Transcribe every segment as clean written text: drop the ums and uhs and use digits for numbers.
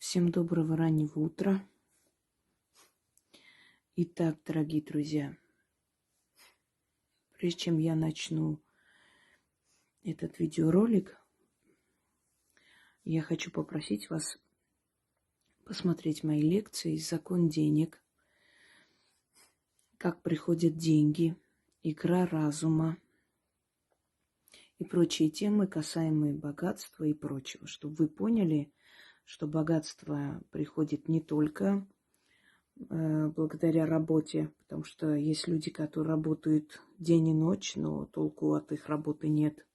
Всем доброго раннего утра. Итак, дорогие друзья, прежде чем я начну этот видеоролик, я хочу попросить вас посмотреть мои лекции «Закон денег», «Как приходят деньги», «Игра разума» и прочие темы, касаемые богатства и прочего, чтобы вы поняли, что богатство приходит не только благодаря работе, потому что есть люди, которые работают день и ночь, но толку от их работы нет.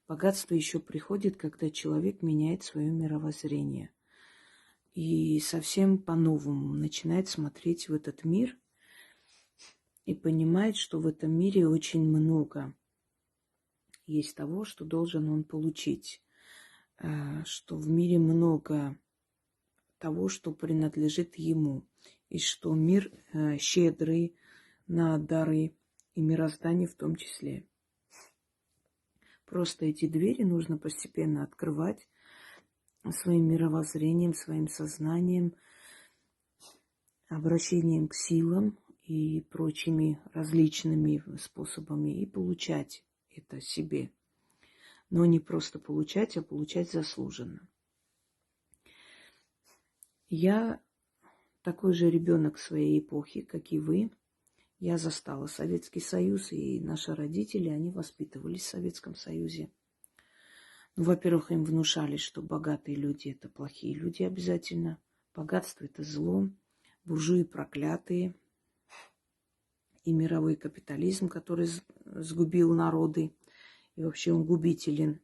Богатство еще приходит, когда человек меняет свое мировоззрение и совсем по-новому начинает смотреть в этот мир и понимает, что в этом мире очень много есть того, что должен он получить, что в мире много того, что принадлежит ему, и что мир щедрый на дары и мироздание в том числе. Просто эти двери нужно постепенно открывать своим мировоззрением, своим сознанием, обращением к силам и прочими различными способами и получать это себе. Но не просто получать, а получать заслуженно. Я такой же ребенок своей эпохи, как и вы. Я застала Советский Союз, и наши родители, они воспитывались в Советском Союзе. Ну, во-первых, им внушали, что богатые люди – это плохие люди обязательно. Богатство – это зло. Буржуи проклятые. И мировой капитализм, который сгубил народы. И вообще он губителен.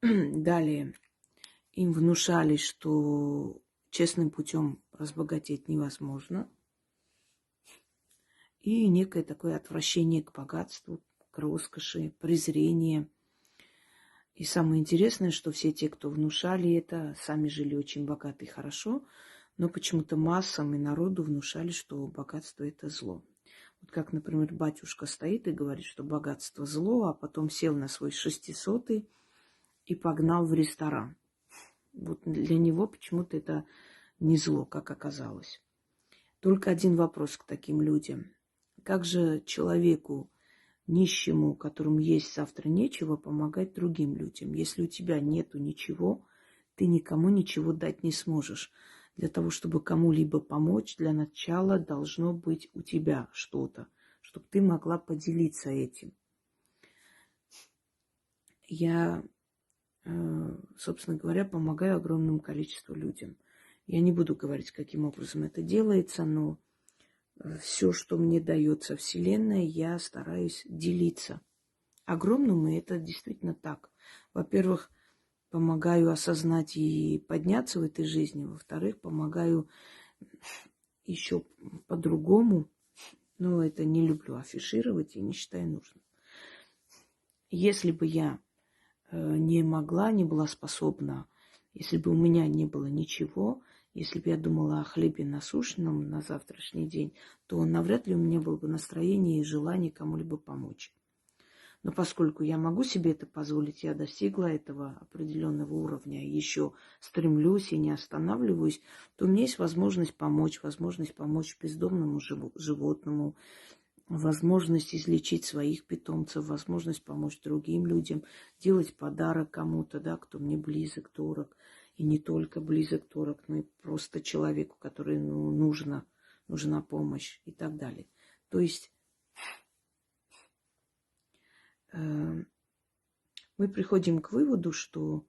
Далее. Им внушали, что честным путем разбогатеть невозможно. И некое такое отвращение к богатству, к роскоши, презрение. И самое интересное, что все те, кто внушали это, сами жили очень богато и хорошо, но почему-то массам и народу внушали, что богатство – это зло. Вот как, например, батюшка стоит и говорит, что богатство – зло, а потом сел на свой 600-й и погнал в ресторан. Вот для него почему-то это не зло, как оказалось. Только один вопрос к таким людям. Как же человеку, нищему, которому есть завтра нечего, помогать другим людям? Если у тебя нету ничего, ты никому ничего дать не сможешь. Для того, чтобы кому-либо помочь, для начала должно быть у тебя что-то, чтобы ты могла поделиться этим. Я, собственно говоря, помогаю огромному количеству людям. Я не буду говорить, каким образом это делается, но все, что мне дается Вселенная, я стараюсь делиться. Огромному это действительно так. Во-первых, помогаю осознать и подняться в этой жизни. Во-вторых, помогаю еще по-другому. Но это не люблю афишировать и не считаю нужным. Если бы я не могла, не была способна, если бы у меня не было ничего, если бы я думала о хлебе насущном на завтрашний день, то навряд ли у меня было бы настроение и желание кому-либо помочь. Но поскольку я могу себе это позволить, я достигла этого определенного уровня, еще стремлюсь и не останавливаюсь, то у меня есть возможность помочь бездомному животному, возможность излечить своих питомцев, возможность помочь другим людям, делать подарок кому-то, да, кто мне близок, дорог. И не только близок, дорог, но и просто человеку, который нужна помощь и так далее. То есть мы приходим к выводу, что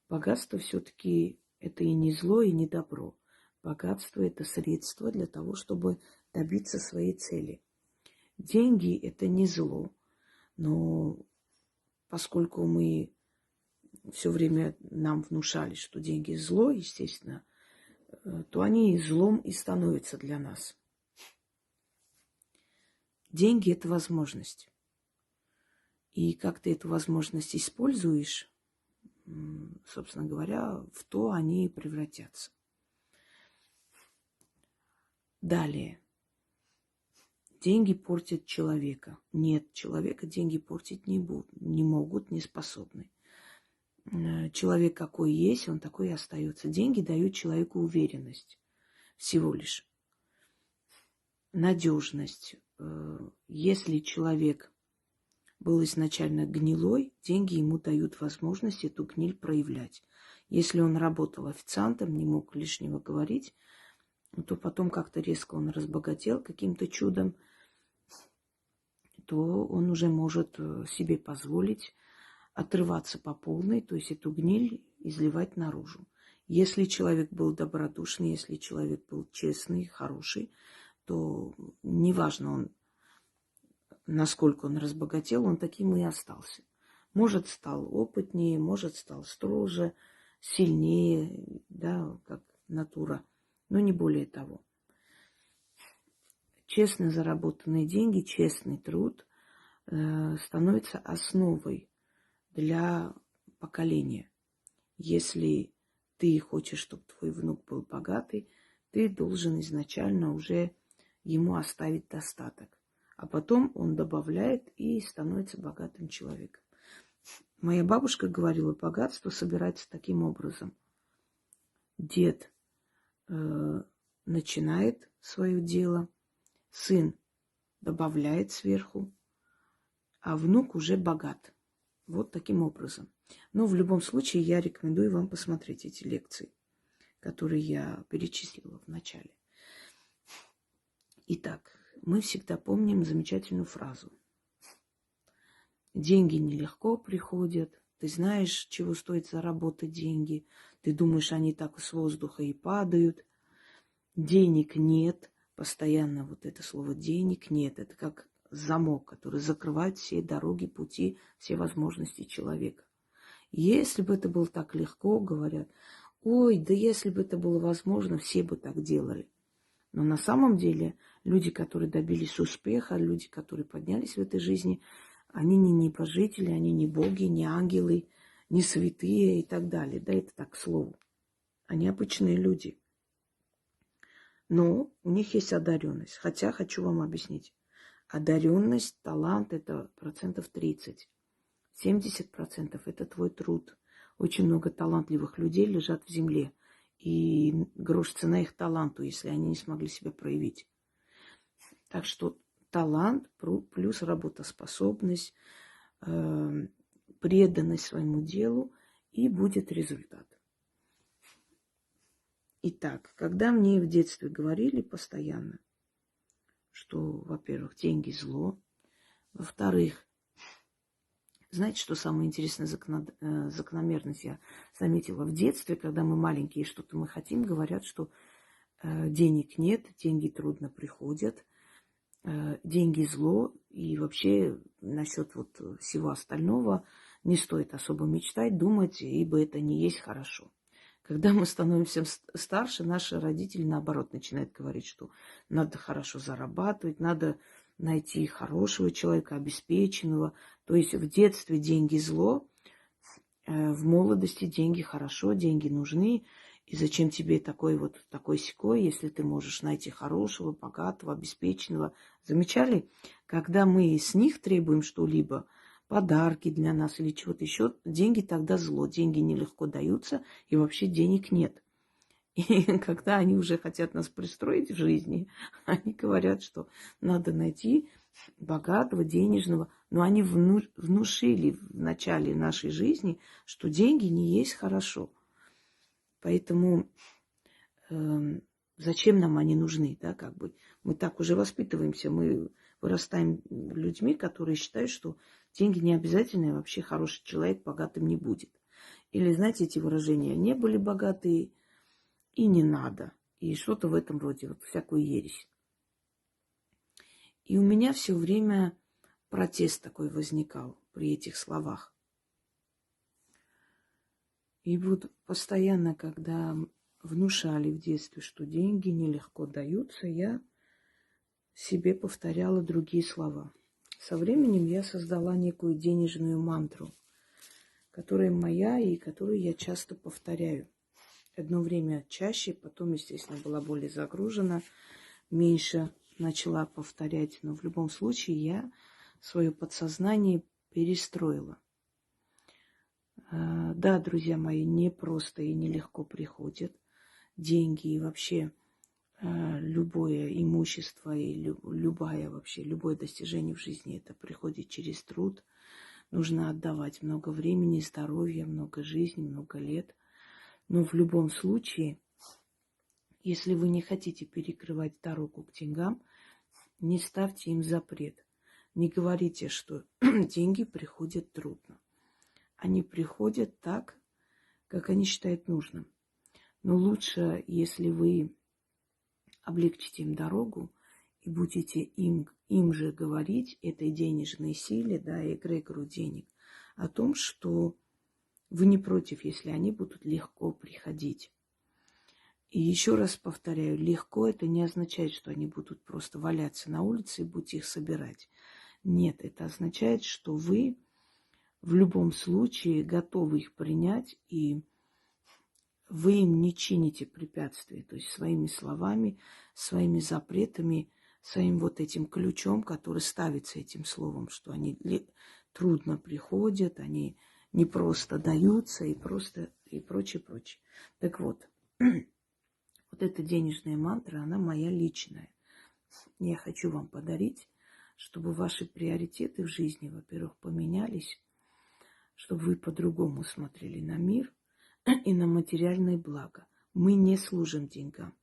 богатство все-таки это и не зло, и не добро. Богатство – это средство для того, чтобы добиться своей цели. Деньги – это не зло, но поскольку мы все время нам внушали, что деньги зло, естественно, то они злом и становятся для нас. Деньги – это возможность. И как ты эту возможность используешь, собственно говоря, в то они и превратятся. Далее. Деньги портят человека. Нет, человека деньги портить не могут, не способны. человек какой есть, он такой и остается. Деньги дают человеку уверенность всего лишь, надежность. Если человек был изначально гнилой, деньги ему дают возможность эту гниль проявлять. Если он работал официантом, не мог лишнего говорить, то потом как-то резко он разбогател каким-то чудом, то он уже может себе позволить отрываться по полной, то есть эту гниль изливать наружу. Если человек был добродушный, если человек был честный, хороший, то неважно, насколько он разбогател, он таким и остался. Может, стал опытнее, может, стал строже, сильнее, да, как натура, но не более того. Честно заработанные деньги, честный труд становится основой для поколения. Если ты хочешь, чтобы твой внук был богатый, ты должен изначально уже ему оставить достаток. А потом он добавляет и становится богатым человеком. Моя бабушка говорила, богатство собирается таким образом. Дед начинает свое дело, сын добавляет сверху, а внук уже богат. Вот таким образом. Но в любом случае я рекомендую вам посмотреть эти лекции, которые я перечислила в начале. Итак, мы всегда помним замечательную фразу. Деньги нелегко приходят. Ты знаешь, чего стоит заработать деньги. Ты думаешь, они так с воздуха и падают. Денег нет. Постоянно вот это слово денег нет. Это как замок, который закрывает все дороги, пути, все возможности человека. Если бы это было так легко, говорят, ой, да если бы это было возможно, все бы так делали. Но на самом деле люди, которые добились успеха, люди, которые поднялись в этой жизни, они не небожители, они не боги, не ангелы, не святые и так далее. Да, это так к слову. Они обычные люди. Но у них есть одаренность. Хотя хочу вам объяснить. Одаренность, талант – это 30%. 70% – это твой труд. Очень много талантливых людей лежат в земле. И грош цена их таланту, если они не смогли себя проявить. Так что талант плюс работоспособность, преданность своему делу, и будет результат. Итак, когда мне в детстве говорили постоянно, что, во-первых, деньги зло, во-вторых, знаете, что самое интересное, закономерность я заметила в детстве, когда мы маленькие, что-то мы хотим, говорят, что денег нет, деньги трудно приходят, деньги зло, и вообще насчет вот всего остального не стоит особо мечтать, думать, ибо это не есть хорошо. Когда мы становимся старше, наши родители, наоборот, начинают говорить, что надо хорошо зарабатывать, надо найти хорошего человека, обеспеченного. То есть в детстве деньги зло, в молодости деньги хорошо, деньги нужны. И зачем тебе такой-сякой, если ты можешь найти хорошего, богатого, обеспеченного? Замечали? Когда мы с них требуем что-либо, подарки для нас или чего-то еще, деньги тогда зло. Деньги нелегко даются, и вообще денег нет. И когда они уже хотят нас пристроить в жизни, они говорят, что надо найти богатого, денежного. Но они внушили в начале нашей жизни, что деньги не есть хорошо. Поэтому зачем нам они нужны, да, как бы. Мы так уже воспитываемся, мы вырастаем людьми, которые считают, что деньги не обязательны, и вообще хороший человек богатым не будет. Или, знаете, эти выражения, не были богатые и не надо. И что-то в этом роде, вот всякую ересь. И у меня все время протест такой возникал при этих словах. И вот постоянно, когда внушали в детстве, что деньги нелегко даются, я себе повторяла другие слова. Со временем я создала некую денежную мантру, которая моя и которую я часто повторяю. Одно время чаще, потом, естественно, была более загружена, меньше начала повторять. Но в любом случае я свое подсознание перестроила. Да, друзья мои, не просто и нелегко приходят деньги и вообще любое имущество и любое вообще, любое достижение в жизни, это приходит через труд. Нужно отдавать много времени, здоровья, много жизни, много лет. Но в любом случае, если вы не хотите перекрывать дорогу к деньгам, не ставьте им запрет. Не говорите, что деньги приходят трудно. Они приходят так, как они считают нужным. Но лучше, если вы облегчите им дорогу и будете им же говорить, этой денежной силе, да, эгрегору денег, о том, что вы не против, если они будут легко приходить. И еще раз повторяю, легко это не означает, что они будут просто валяться на улице и будете их собирать. Нет, это означает, что вы в любом случае готовы их принять, и вы им не чините препятствий, то есть своими словами, своими запретами, своим вот этим ключом, который ставится этим словом, что они трудно приходят, они не просто даются и прочее, прочее. Так вот, вот эта денежная мантра, она моя личная. Я хочу вам подарить, чтобы ваши приоритеты в жизни, во-первых, поменялись, чтобы вы по-другому смотрели на мир и на материальные блага. Мы не служим деньгам.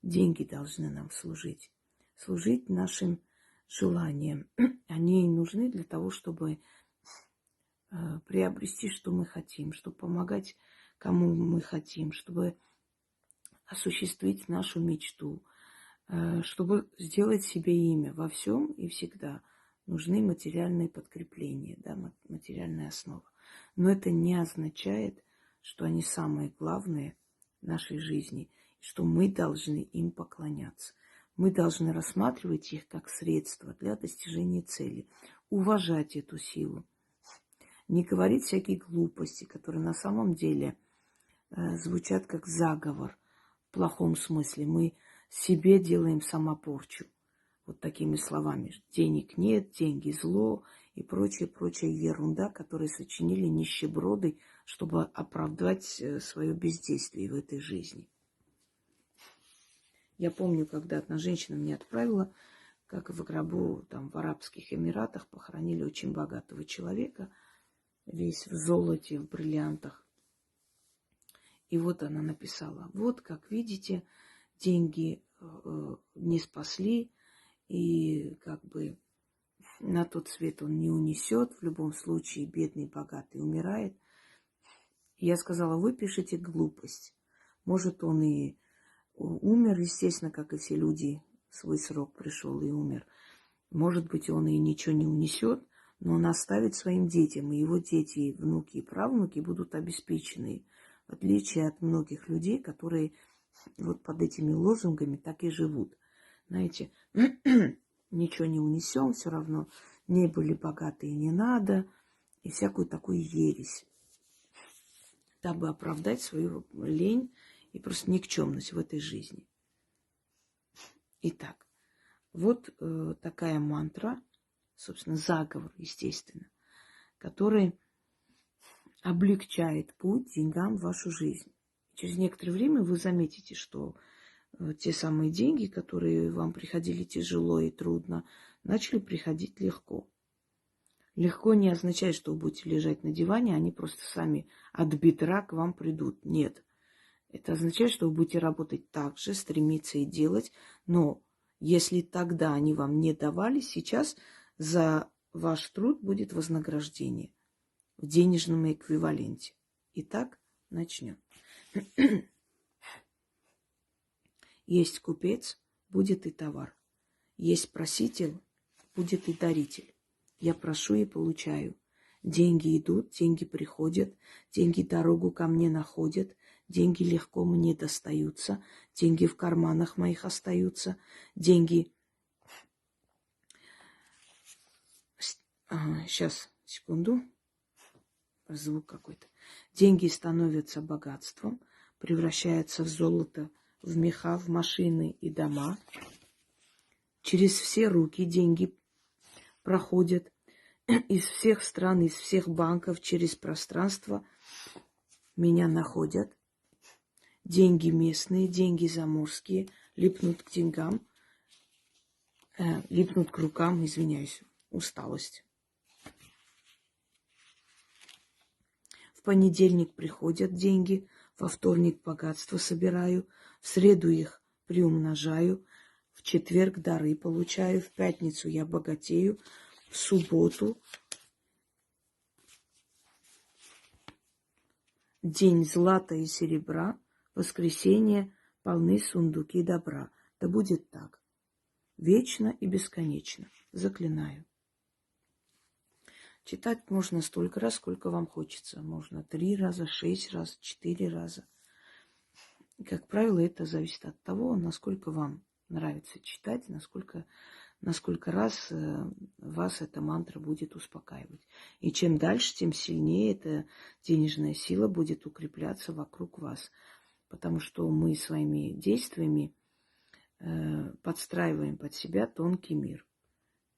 Деньги должны нам служить. Служить нашим желаниям. Они нужны для того, чтобы приобрести, что мы хотим, чтобы помогать, кому мы хотим, чтобы осуществить нашу мечту, чтобы сделать себе имя. Во всем и всегда нужны материальные подкрепления, да, материальная основа. Но это не означает, что они самые главные в нашей жизни, что мы должны им поклоняться. Мы должны рассматривать их как средство для достижения цели, уважать эту силу, не говорить всякие глупости, которые на самом деле звучат как заговор в плохом смысле. Мы себе делаем самопорчу. Вот такими словами. Денег нет, деньги зло и прочая ерунда, которые сочинили нищеброды, чтобы оправдать свое бездействие в этой жизни. Я помню, когда одна женщина мне отправила, как в гробу там, в Арабских Эмиратах похоронили очень богатого человека, весь в золоте, в бриллиантах. И вот она написала: вот, как видите, деньги не спасли, и как бы на тот свет он не унесет. В любом случае, бедный, богатый умирает. И я сказала: вы пишете глупость. Может, он и умер, естественно, как и все люди, свой срок пришел и умер. Может быть, он и ничего не унесет, но он оставит своим детям, и его дети, внуки и правнуки будут обеспечены, в отличие от многих людей, которые вот под этими лозунгами так и живут. Знаете, ничего не унесем, все равно не были богатые, не надо, и всякую такую ересь, дабы оправдать свою лень и просто никчемность в этой жизни. Итак, вот такая мантра, собственно, заговор, естественно, который облегчает путь деньгам в вашу жизнь. Через некоторое время вы заметите, что те самые деньги, которые вам приходили тяжело и трудно, начали приходить легко. Легко не означает, что вы будете лежать на диване, они просто сами от бедра к вам придут. Нет. Это означает, что вы будете работать так же, стремиться и делать, но если тогда они вам не давали, сейчас за ваш труд будет вознаграждение в денежном эквиваленте. Итак, начнем. Есть купец, будет и товар. Есть проситель, будет и даритель. Я прошу и получаю. Деньги идут, деньги приходят, деньги дорогу ко мне находят, деньги легко мне достаются, деньги в карманах моих остаются, деньги... Сейчас, секунду. Звук какой-то. Деньги становятся богатством, превращаются в золото, в меха, в машины и дома. Через все руки деньги проходят. из всех стран, из всех банков, через пространство меня находят. Деньги местные, деньги заморские липнут к деньгам, липнут к рукам, извиняюсь, усталость. В понедельник приходят деньги, во вторник богатство собираю, в среду их приумножаю, в четверг дары получаю, в пятницу я богатею, в субботу день злата и серебра, в воскресенье полны сундуки добра. Да будет так, вечно и бесконечно, заклинаю. Читать можно столько раз, сколько вам хочется. Можно 3 раза, 6 раз, 4 раза. И, как правило, это зависит от того, насколько вам нравится читать, насколько раз вас эта мантра будет успокаивать. И чем дальше, тем сильнее эта денежная сила будет укрепляться вокруг вас. Потому что мы своими действиями подстраиваем под себя тонкий мир.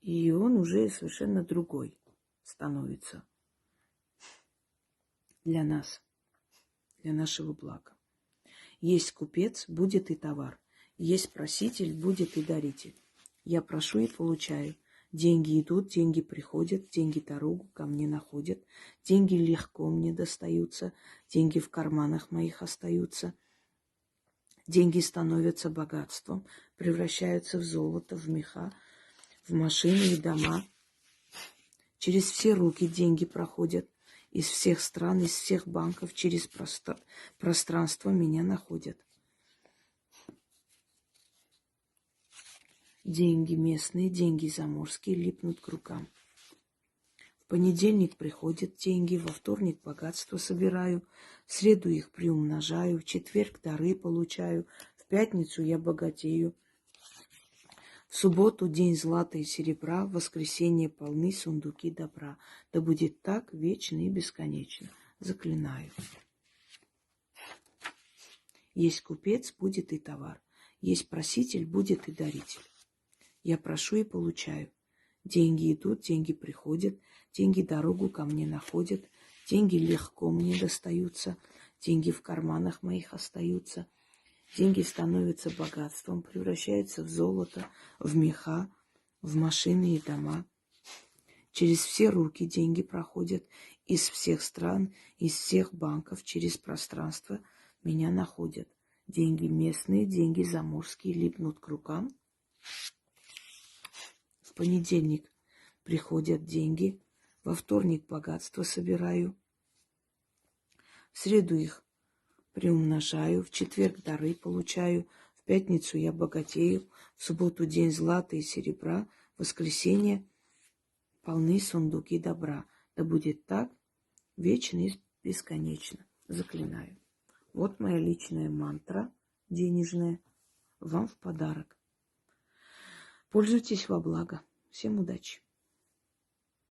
И он уже совершенно другой становится для нас, для нашего блага. Есть купец, будет и товар. Есть проситель, будет и даритель. Я прошу и получаю. Деньги идут, деньги приходят, деньги дорогу ко мне находят. Деньги легко мне достаются, деньги в карманах моих остаются. Деньги становятся богатством, превращаются в золото, в меха, в машины и дома. Через все руки деньги проходят, из всех стран, из всех банков, через пространство меня находят. Деньги местные, деньги заморские липнут к рукам. В понедельник приходят деньги, во вторник богатство собираю, в среду их приумножаю, в четверг дары получаю, в пятницу я богатею. В субботу день злата и серебра, в воскресенье полны сундуки добра. Да будет так вечно и бесконечно. Заклинаю. Есть купец, будет и товар. Есть проситель, будет и даритель. Я прошу и получаю. Деньги идут, деньги приходят, деньги дорогу ко мне находят, деньги легко мне достаются, деньги в карманах моих остаются. Деньги становятся богатством, превращаются в золото, в меха, в машины и дома. Через все руки деньги проходят, из всех стран, из всех банков, через пространство меня находят. Деньги местные, деньги заморские липнут к рукам. В понедельник приходят деньги, во вторник богатство собираю, в среду их приумножаю, в четверг дары получаю, в пятницу я богатею, в субботу день злата и серебра, в воскресенье полны сундуки добра. Да будет так вечно и бесконечно. Заклинаю. Вот моя личная мантра денежная вам в подарок. Пользуйтесь во благо. Всем удачи.